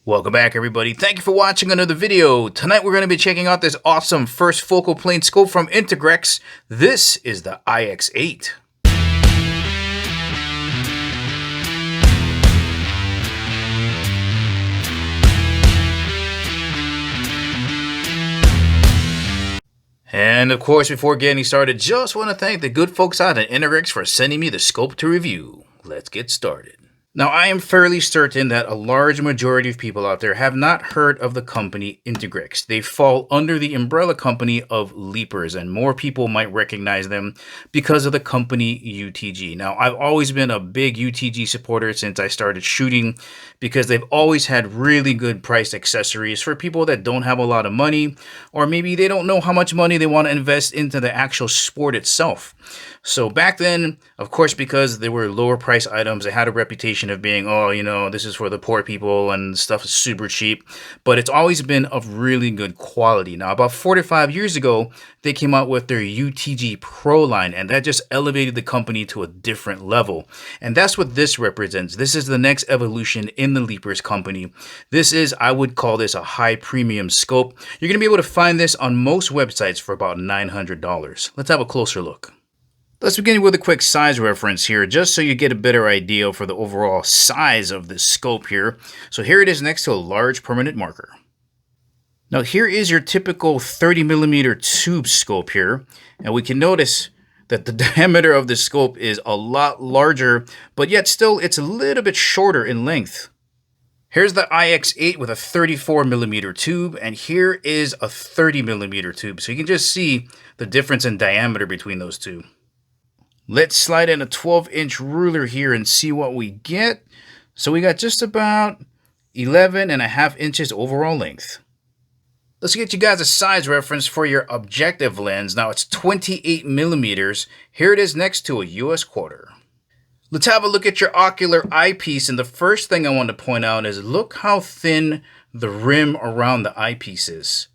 Welcome back, everybody. Thank you for watching another video. Tonight we're going to be checking out this awesome first focal plane scope from Integrix. This is the Ix8. And of course, before getting started, just want to thank the good folks out at Integrix for sending me the scope to review. Let's get started. Now, I am fairly certain that a large majority of people out there have not heard of the company Integrix. They fall under the umbrella company of leapers, and more people might recognize them because of the company UTG. Now, I've always been a big UTG supporter since I started shooting because they've always had really good priced accessories for people that don't have a lot of money, or maybe they don't know how much money they want to invest into the actual sport itself. So back then, of course, because they were lower price items, they had a reputation of being, oh, you know, this is for the poor people and stuff is super cheap. But it's always been of really good quality. Now, about 45 years ago, they came out with their UTG Pro line, and that just elevated the company to a different level. And that's what this represents. This is the next evolution in the Leapers company. This is, I would call this a high premium scope. You're going to be able to find this on most websites for about $900. Let's have a closer look. Let's begin with a quick size reference here, just so you get a better idea for the overall size of this scope here. So here it is next to a large permanent marker. Now here is your typical 30mm tube scope here, and we can notice that the diameter of the scope is a lot larger, but yet still it's a little bit shorter in length. Here's the Ix8 with a 34mm tube, and here is a 30mm tube, so you can just see the difference in diameter between those two. Let's slide in a 12-inch ruler here and see what we get. So we got just about 11.5 inches overall length. Let's get you guys a size reference for your objective lens. Now it's 28mm. Here it is next to a US quarter. Let's have a look at your ocular eyepiece, and the first thing I want to point out is look how thin the rim around the eyepiece is.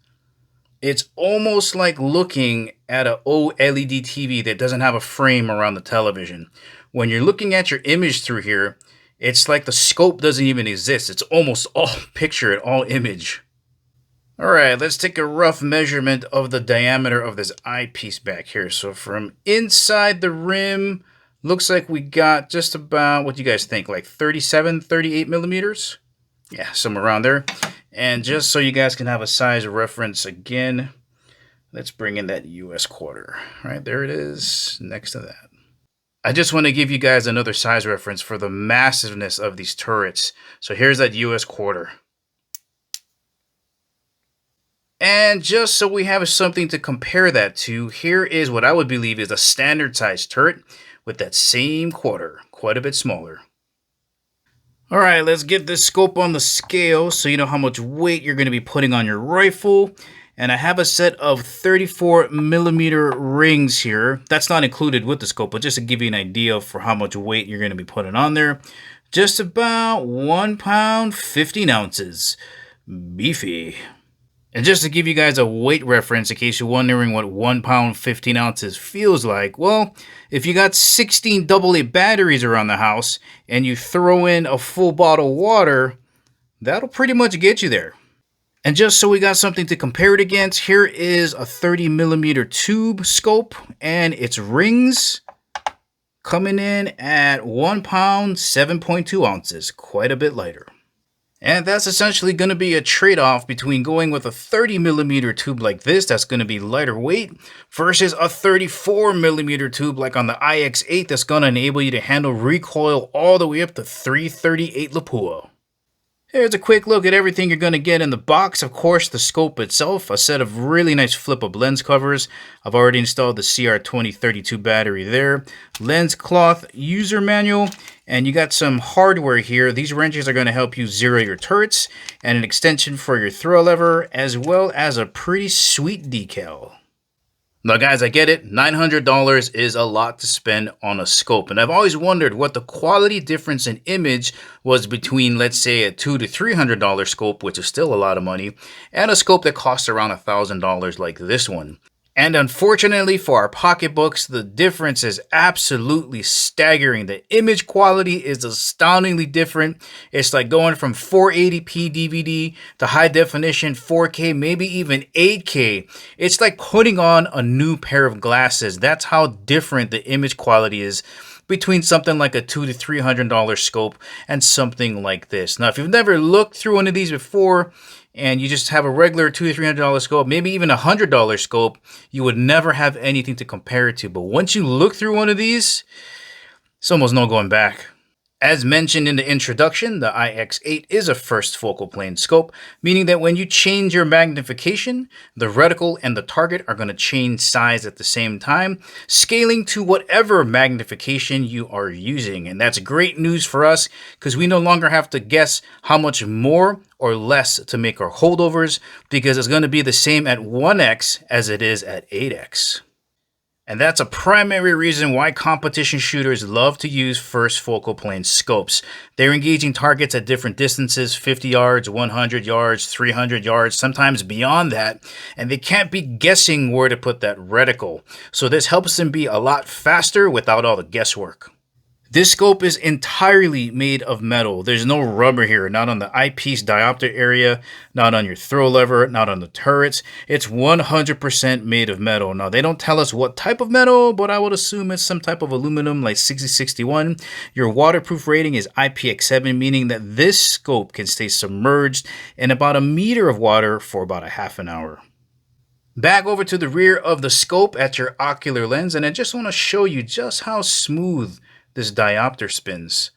It's almost like looking at an OLED TV that doesn't have a frame around the television. When you're looking at your image through here, it's like the scope doesn't even exist. It's almost all picture and all image. All right, let's take a rough measurement of the diameter of this eyepiece back here. So from inside the rim, looks like we got just about, what do you guys think, like 37, 38mm? Yeah, somewhere around there. And just so you guys can have a size reference again, let's bring in that US quarter. Right, there it is next to that. I just want to give you guys another size reference for the massiveness of these turrets. So here's that US quarter. And just so we have something to compare that to, here is what I would believe is a standard size turret with that same quarter, quite a bit smaller. All right, let's get this scope on the scale so you know how much weight you're going to be putting on your rifle. And I have a set of 34mm rings here. That's not included with the scope, but just to give you an idea for how much weight you're going to be putting on there. Just about 1 pound, 15 ounces. Beefy. And just to give you guys a weight reference, in case you're wondering what 1 pound, 15 ounces feels like, well, if you got 16 AA batteries around the house and you throw in a full bottle of water, that'll pretty much get you there. And just so we got something to compare it against, here is a 30mm tube scope and its rings coming in at 1 pound, 7.2 ounces, quite a bit lighter. And that's essentially going to be a trade-off between going with a 30mm tube like this, that's going to be lighter weight, versus a 34mm tube like on the Ix8 that's going to enable you to handle recoil all the way up to 338 Lapua. Here's a quick look at everything you're going to get in the box. Of course, the scope itself, a set of really nice flip-up lens covers. I've already installed the CR2032 battery there. Lens cloth user manual. And you got some hardware here. These wrenches are going to help you zero your turrets. And an extension for your throw lever, as well as a pretty sweet decal. Now guys, I get it, $900 is a lot to spend on a scope, and I've always wondered what the quality difference in image was between, let's say, a $200 to $300 scope, which is still a lot of money, and a scope that costs around $1,000 like this one. And unfortunately for our pocketbooks, the difference is absolutely staggering. The image quality is astoundingly different. It's like going from 480p DVD to high definition 4K, maybe even 8K. It's like putting on a new pair of glasses. That's how different the image quality is between something like a $200 to $300 scope and something like this. Now, if you've never looked through one of these before, and you just have a regular $200 to $300 scope, maybe even a $100 scope, you would never have anything to compare it to. But once you look through one of these, it's almost no going back. As mentioned in the introduction, the Ix8 is a first focal plane scope, meaning that when you change your magnification, the reticle and the target are going to change size at the same time, scaling to whatever magnification you are using. And that's great news for us because we no longer have to guess how much more or less to make our holdovers, because it's going to be the same at 1x as it is at 8x. And that's a primary reason why competition shooters love to use first focal plane scopes. They're engaging targets at different distances, 50 yards, 100 yards, 300 yards, sometimes beyond that, and they can't be guessing where to put that reticle. So this helps them be a lot faster without all the guesswork. This scope is entirely made of metal. There's no rubber here, not on the eyepiece diopter area, not on your throw lever, not on the turrets. It's 100% made of metal. Now, they don't tell us what type of metal, but I would assume it's some type of aluminum like 6061. Your waterproof rating is IPX7, meaning that this scope can stay submerged in about a meter of water for about a half an hour. Back over to the rear of the scope at your ocular lens, and I just want to show you just how smooth this diopter spins.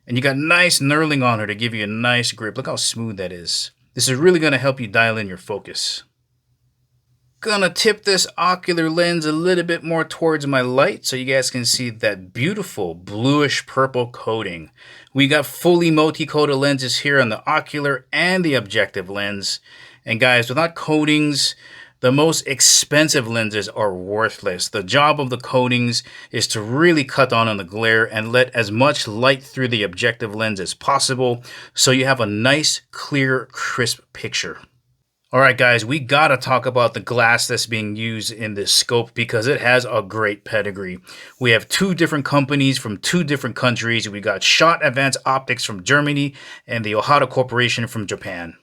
And you got nice knurling on her to give you a nice grip. Look how smooth that is. This is really going to help you dial in your focus. Gonna tip this ocular lens a little bit more towards my light so you guys can see that beautiful bluish purple coating. We got fully multi-coated lenses here on the ocular and the objective lens. And guys, without coatings, the most expensive lenses are worthless. The job of the coatings is to really cut down on the glare and let as much light through the objective lens as possible so you have a nice, clear, crisp picture. Alright guys, we gotta talk about the glass that's being used in this scope because it has a great pedigree. We have two different companies from two different countries. We got Schott Advanced Optics from Germany and the Ohata Corporation from Japan.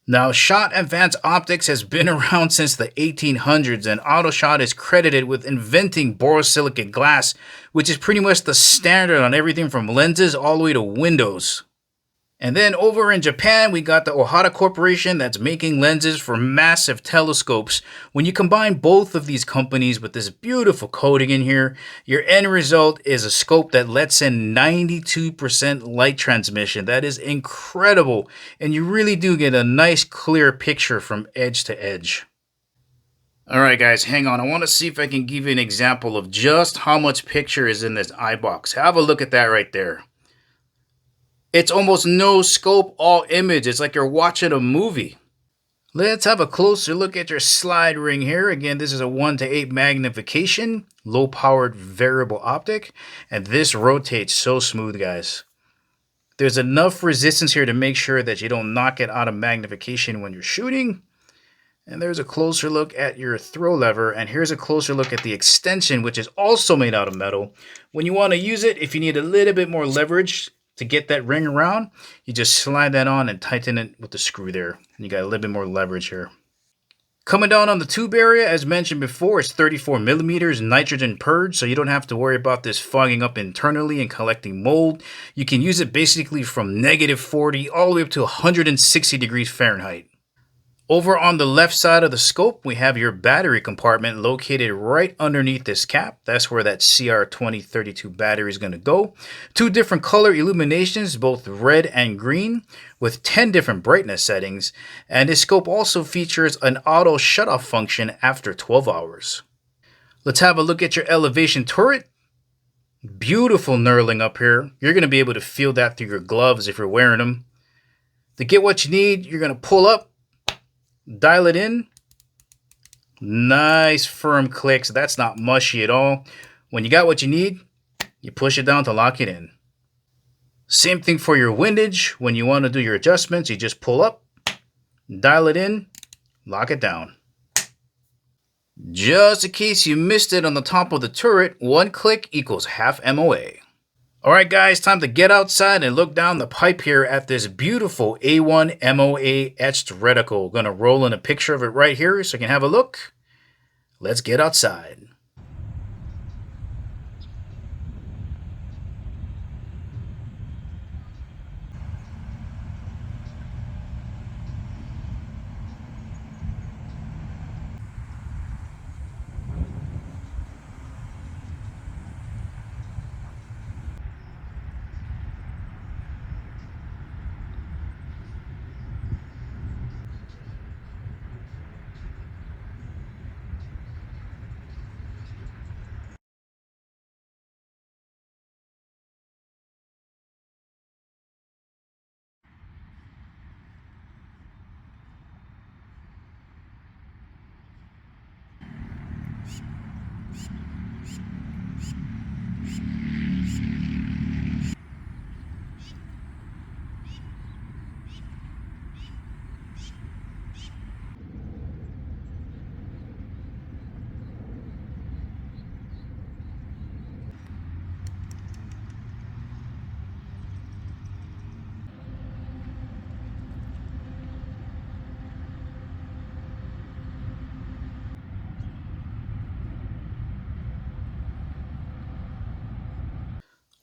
Now, Schott Advanced Optics has been around since the 1800s, and AutoShot is credited with inventing borosilicate glass, which is pretty much the standard on everything from lenses all the way to windows. And then over in Japan, we got the Ohata Corporation that's making lenses for massive telescopes. When you combine both of these companies with this beautiful coating in here, your end result is a scope that lets in 92% light transmission. That is incredible. And you really do get a nice clear picture from edge to edge. Alright guys, hang on. I want to see if I can give you an example of just how much picture is in this eye box. Have a look at that right there. It's almost no scope, all image. It's like you're watching a movie. Let's have a closer look at your slide ring here. Again, this is a 1:8 magnification, low powered variable optic, and this rotates so smooth, guys. There's enough resistance here to make sure that you don't knock it out of magnification when you're shooting. And there's a closer look at your throw lever, and here's a closer look at the extension, which is also made out of metal. When you want to use it, if you need a little bit more leverage to get that ring around, you just slide that on and tighten it with the screw there. And you got a little bit more leverage here. Coming down on the tube area, as mentioned before, it's 34 millimeters nitrogen purge, so you don't have to worry about this fogging up internally and collecting mold. You can use it basically from -40 all the way up to 160 degrees Fahrenheit. Over on the left side of the scope, we have your battery compartment located right underneath this cap. That's where that CR2032 battery is going to go. Two different color illuminations, both red and green, with 10 different brightness settings. And this scope also features an auto shutoff function after 12 hours. Let's have a look at your elevation turret. Beautiful knurling up here. You're going to be able to feel that through your gloves if you're wearing them. To get what you need, you're going to pull up, dial it in. Nice firm clicks. That's not mushy at all. When you got what you need, you push it down to lock it in. Same thing for your windage. When you want to do your adjustments, you just pull up, dial it in, lock it down. Just in case you missed it on the top of the turret, one click equals half MOA. Alright guys, time to get outside and look down the pipe here at this beautiful A1 MOA etched reticle. Gonna roll in a picture of it right here so you can have a look. Let's get outside.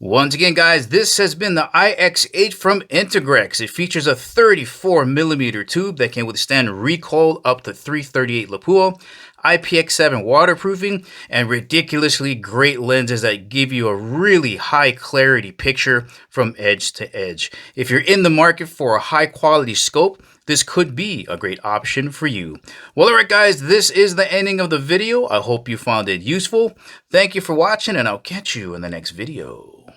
Once again, guys, this has been the Ix8 from Integrix. It features a 34mm tube that can withstand recoil up to 338 Lapua, IPX7 waterproofing, and ridiculously great lenses that give you a really high clarity picture from edge to edge. If you're in the market for a high quality scope, this could be a great option for you. Well, alright guys, this is the ending of the video. I hope you found it useful. Thank you for watching, and I'll catch you in the next video.